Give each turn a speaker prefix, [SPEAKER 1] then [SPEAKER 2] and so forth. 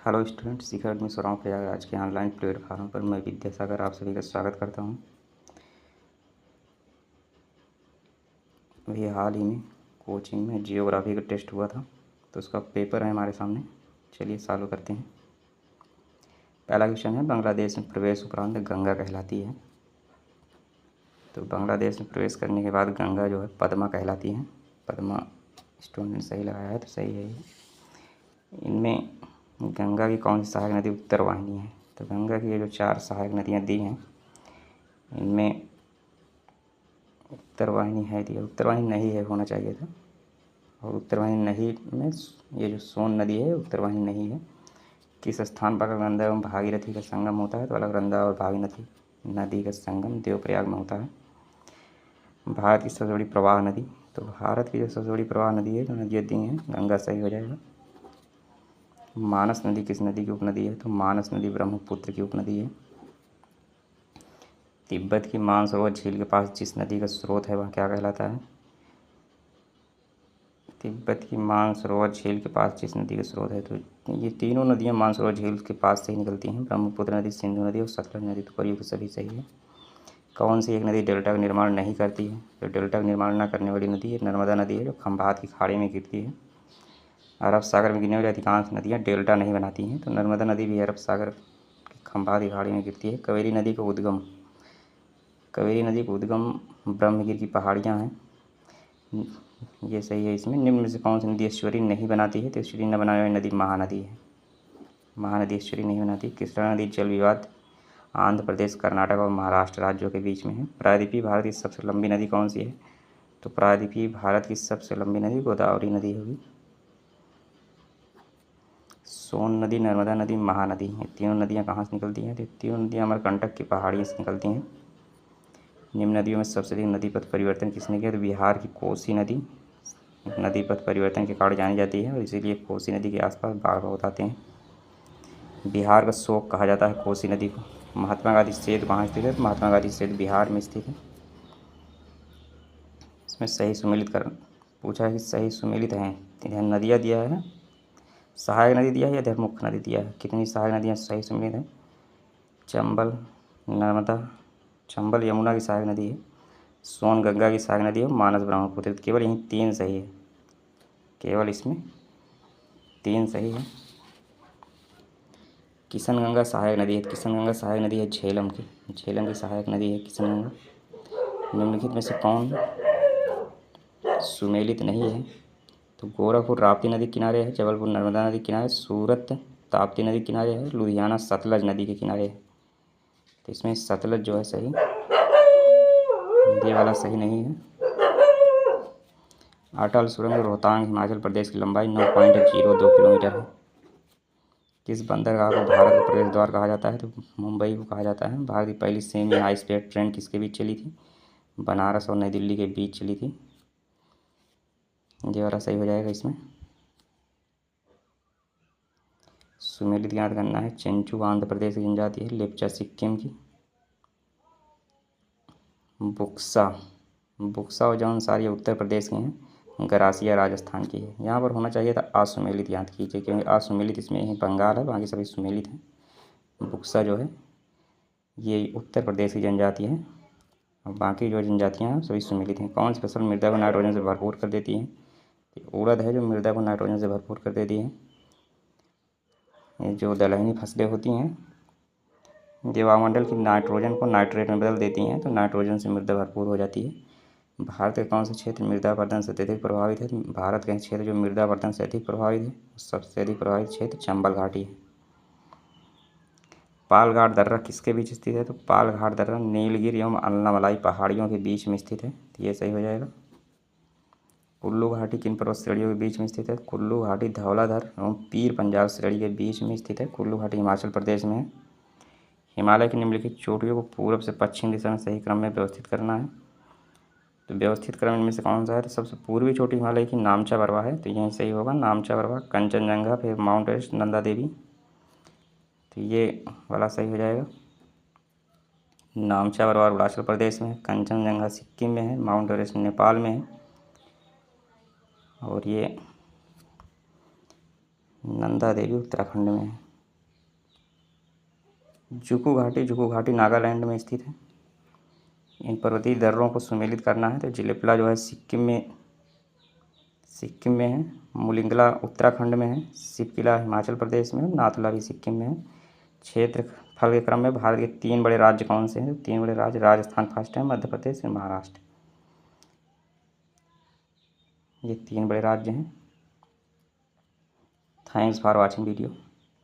[SPEAKER 1] Hello student, शिखा एडमी सराव प्रयाग आज के ऑनलाइन प्लेटफॉर्म पर मैं विद्यासागर आप सभी का स्वागत करता हूं। अभी हाल ही में कोचिंग में जियोग्राफी का टेस्ट हुआ था, तो उसका पेपर है हमारे सामने। चलिए चालू करते हैं। पहला क्वेश्चन है, बांग्लादेश में प्रवेश उपरांत गंगा कहलाती है। तो बांग्लादेश में प्रवेश करने के बाद गंगा जो है पद्मा कहलाती है। पद्मा स्टूडेंट सही लगाया है, तो सही है ये। इनमें गंगा की कौन सी सहायक नदी उत्तर वाहिनी है? तो गंगा की ये जो 4 सहायक नदियाँ दी हैं, इनमें उत्तर वाहिनी है दी, उत्तर वाहिनी नहीं है, होना चाहिए था। और उत्तर वाहिनी नहीं में ये जो सोन नदी है उत्तर वाहिनी नहीं है। किस स्थान पर अलकनंदा एवं भागीरथी का संगम होता है? तो अलकनंदा और भागीरथी नदी का संगम देवप्रयाग में होता है। भारत की सबसे बड़ी प्रवाह नदी? तो भारत की जो सबसे बड़ी प्रवाह नदी है, जो नदियाँ दी हैं, गंगा सही हो जाएगा। मानस नदी किस नदी की उपनदी है? तो मानस नदी ब्रह्मपुत्र की उपनदी है। तिब्बत की मानसरोवर झील के पास जिस नदी का स्रोत है वह क्या कहलाता है? तिब्बत की मानसरोवर झील के पास जिस नदी का स्रोत है, तो ये तीनों नदियाँ मानसरोवर झील के पास से ही निकलती हैं, ब्रह्मपुत्र नदी, सिंधु नदी और सतलज नदी। तो करीब सभी सही है। कौन सी एक नदी डेल्टा का निर्माण नहीं करती है? तो डेल्टा का निर्माण न करने वाली नदी है नर्मदा नदी है, जो खंभात की खाड़ी में गिरती है। अरब सागर में गिरने वाली अधिकांश नदियाँ डेल्टा नहीं बनाती हैं, तो नर्मदा नदी भी अरब सागर की खंभात की खाड़ी में गिरती है। कावेरी नदी का उद्गम ब्रह्मगिर की पहाड़ियाँ हैं, ये सही है। इसमें निम्न में से कौन सी नदी एस्चुअरी नहीं बनाती है? तो एस्चुअरी न बनाने वाली नदी महानदी है। महानदी एस्चुअरी नहीं बनाती। कृष्णा नदी जल विवाद आंध्र प्रदेश, कर्नाटक और महाराष्ट्र राज्यों के बीच में है। प्रायद्वीपीय भारत की सबसे लंबी नदी कौन सी है? तो प्रायद्वीपीय भारत की सबसे लंबी नदी गोदावरी नदी होगी। सोन नदी, नर्मदा नदी, महानदी, ये तीनों नदियाँ कहाँ से निकलती हैं? तो तीनों नदियाँ अमरकंटक की पहाड़ियों से निकलती हैं। निम्न नदियों में सबसे अधिक नदी पथ परिवर्तन किसने किया? तो बिहार की कोसी नदी नदी पथ परिवर्तन के कारण जानी जाती है, और इसीलिए कोसी नदी के आसपास बाढ़ बहुत आते हैं। बिहार का शोक कहा जाता है कोसी नदी को। महात्मा गांधी सेतु कहाँ स्थित है? तो महात्मा गांधी सेतु बिहार में स्थित है। इसमें सही सुमेलित कर पूछा है कि सही सुमेलित हैं। इधर नदियाँ दिया है, सहायक नदी दिया है या इधर मुख्य नदी दिया है? कितनी सहायक नदियाँ सही सुमेलित हैं? चंबल नर्मदा, चंबल यमुना की सहायक नदी है, सोन गंगा की सहायक नदी है, मानस ब्रह्मपुत्र। केवल यहीं 3 सही है, केवल इसमें 3 सही है। किशन गंगा सहायक नदी है, किशन गंगा सहायक नदी है झेलम की सहायक नदी है किशन गंगा। निम्नलिखित में से कौन सुमेलित नहीं है? तो गोरखपुर राप्ती नदी किनारे है, जबलपुर नर्मदा नदी किनारे, सूरत ताप्ती नदी किनारे है, लुधियाना सतलज नदी के किनारे है। तो इसमें सतलज जो है सही, ये वाला सही नहीं है। अटल सुरंग रोहतांग हिमाचल प्रदेश की लंबाई 9.02 किलोमीटर है। किस बंदरगाह को भारत का प्रवेश द्वार कहा जाता है? तो मुंबई को कहा जाता है। भारत की पहली सेमी हाई स्पीड ट्रेन किसके बीच चली थी? बनारस और नई दिल्ली के बीच चली थी। ये वाला सही हो जाएगा। इसमें सुमेलित याद करना है। चेंचू आंध्र प्रदेश की जनजाति है, लेप्चा सिक्किम की, बुक्सा और जौनसार ये उत्तर प्रदेश के हैं, गरासिया राजस्थान की है। यहाँ पर होना चाहिए था असुमेलित, याद कीजिए, क्योंकि असुमेलित इसमें यही बंगाल है, बाकी सभी सुमेलित हैं। बुक्सा जो है ये उत्तर प्रदेश की जनजाति है, और बाकी जो जनजातियाँ हैं सभी सुमेलित हैं। कौन सी फसल मृदा को नाइट्रोजन से भरपूर कर देती है? उड़द है जो मृदा को नाइट्रोजन से भरपूर कर देती है। ये जो दलहनी फसलें होती हैं, ये वायुमंडल की नाइट्रोजन को नाइट्रेट में बदल देती हैं, तो नाइट्रोजन से मृदा भरपूर हो जाती है। भारत के कौन से क्षेत्र मृदा अपरदन से अत्यधिक प्रभावित है? भारत के क्षेत्र जो मृदा अपरदन से अधिक प्रभावित है, सबसे अधिक प्रभावित क्षेत्र चंबल घाटी है। पालघाट दर्रा किसके बीच स्थित है? तो पालघाट दर्रा नीलगिरी एवं अन्नामलाई पहाड़ियों के बीच में स्थित है, तो ये सही हो जाएगा। कुल्लू घाटी किन पर्वत श्रेणियों के बीच में स्थित है? कुल्लू घाटी धौलाधर एवं पीर पंजाब श्रेणी के बीच में स्थित है। कुल्लू घाटी हिमाचल प्रदेश में है। हिमालय की निम्नलिखित चोटियों को पूर्व से पश्चिम दिशा में सही क्रम में व्यवस्थित करना है। तो व्यवस्थित क्रम इनमें से कौन सा है? तो सबसे पूर्वी चोटी हिमालय की नामचा बरवा है, तो यहीं सही होगा। नामचा बरवा, कंचनजंगा, फिर माउंट एवरेस्ट, नंदा देवी, तो ये वाला सही हो जाएगा। नामचा बरवा अरुणाचल प्रदेश में है, कंचनजंगा सिक्किम में है, माउंट एवरेस्ट नेपाल में है, और ये नंदा देवी उत्तराखंड में है। जुकू घाटी नागालैंड में स्थित है। इन पर्वतीय दर्रों को सुमेलित करना है तो जिलेपला जो है सिक्किम में है, मुलिंगला उत्तराखंड में है, शिवकिला हिमाचल प्रदेश में है, नाथुला भी सिक्किम में है। क्षेत्रफल के क्रम में भारत के 3 बड़े राज्य कौन से हैं? 3 बड़े राज्य, राजस्थान फर्स्ट है, मध्य प्रदेश फिर महाराष्ट्र, ये 3 बड़े राज्य हैं। Thanks for watching video.